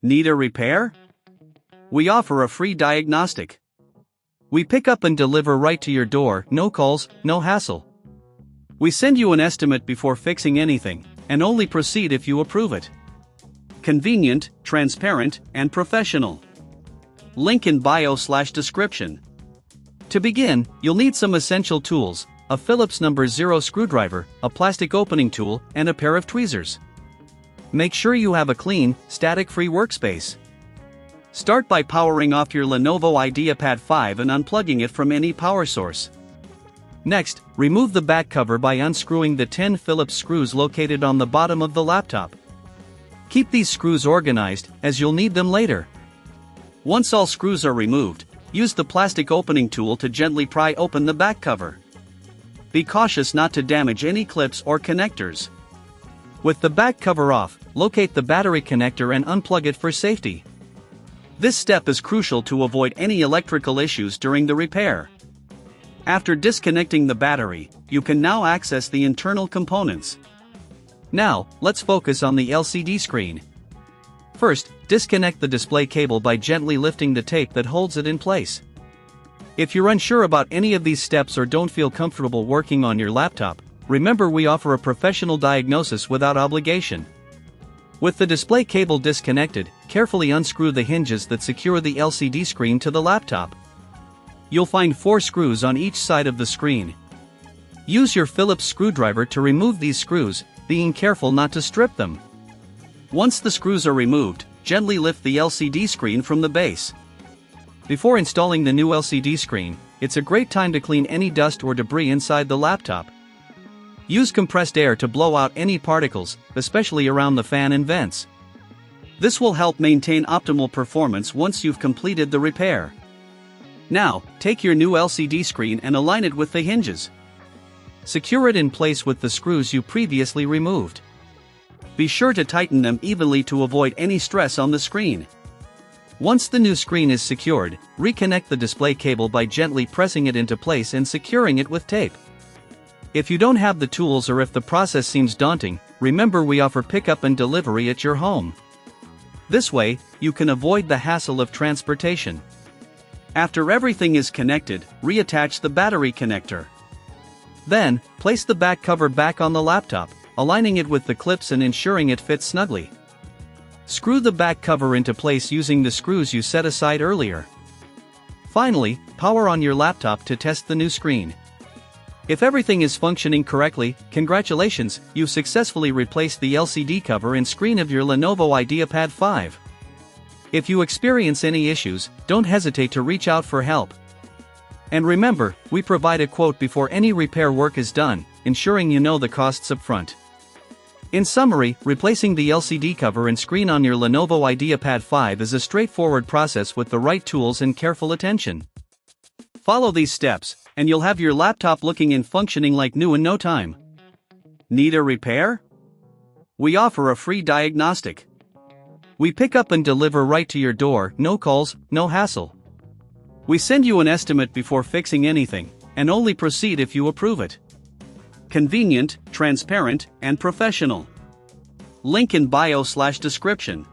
Need a repair? We offer a free diagnostic. We pick up and deliver right to your door, no calls, no hassle. We send you an estimate before fixing anything, and only proceed if you approve it. Convenient, transparent, and professional. Link in bio/description. To begin, you'll need some essential tools: a Phillips No. 0 screwdriver, a plastic opening tool, and a pair of tweezers. Make sure you have a clean, static-free workspace. Start by powering off your Lenovo IdeaPad 5 and unplugging it from any power source. Next, remove the back cover by unscrewing the 10 Phillips screws located on the bottom of the laptop. Keep these screws organized, as you'll need them later. Once all screws are removed, use the plastic opening tool to gently pry open the back cover. Be cautious not to damage any clips or connectors. With the back cover off, locate the battery connector and unplug it for safety. This step is crucial to avoid any electrical issues during the repair. After disconnecting the battery, you can now access the internal components. Now, let's focus on the LCD screen. First, disconnect the display cable by gently lifting the tape that holds it in place. If you're unsure about any of these steps or don't feel comfortable working on your laptop, remember we offer a professional diagnosis without obligation. With the display cable disconnected, carefully unscrew the hinges that secure the LCD screen to the laptop. You'll find 4 screws on each side of the screen. Use your Phillips screwdriver to remove these screws, being careful not to strip them. Once the screws are removed, gently lift the LCD screen from the base. Before installing the new LCD screen, it's a great time to clean any dust or debris inside the laptop. Use compressed air to blow out any particles, especially around the fan and vents. This will help maintain optimal performance once you've completed the repair. Now, take your new LCD screen and align it with the hinges. Secure it in place with the screws you previously removed. Be sure to tighten them evenly to avoid any stress on the screen. Once the new screen is secured, reconnect the display cable by gently pressing it into place and securing it with tape. If you don't have the tools or if the process seems daunting, remember we offer pickup and delivery at your home. This way, you can avoid the hassle of transportation. After everything is connected, reattach the battery connector. Then, place the back cover back on the laptop, aligning it with the clips and ensuring it fits snugly. Screw the back cover into place using the screws you set aside earlier. Finally, power on your laptop to test the new screen. If everything is functioning correctly, congratulations, you've successfully replaced the LCD cover and screen of your Lenovo IdeaPad 5. If you experience any issues, don't hesitate to reach out for help. And remember, we provide a quote before any repair work is done, ensuring you know the costs up front. In summary, replacing the LCD cover and screen on your Lenovo IdeaPad 5 is a straightforward process with the right tools and careful attention. Follow these steps, and you'll have your laptop looking and functioning like new in no time. Need a repair? We offer a free diagnostic. We pick up and deliver right to your door, no calls, no hassle. We send you an estimate before fixing anything, and only proceed if you approve it. Convenient, transparent, and professional. Link in bio/description.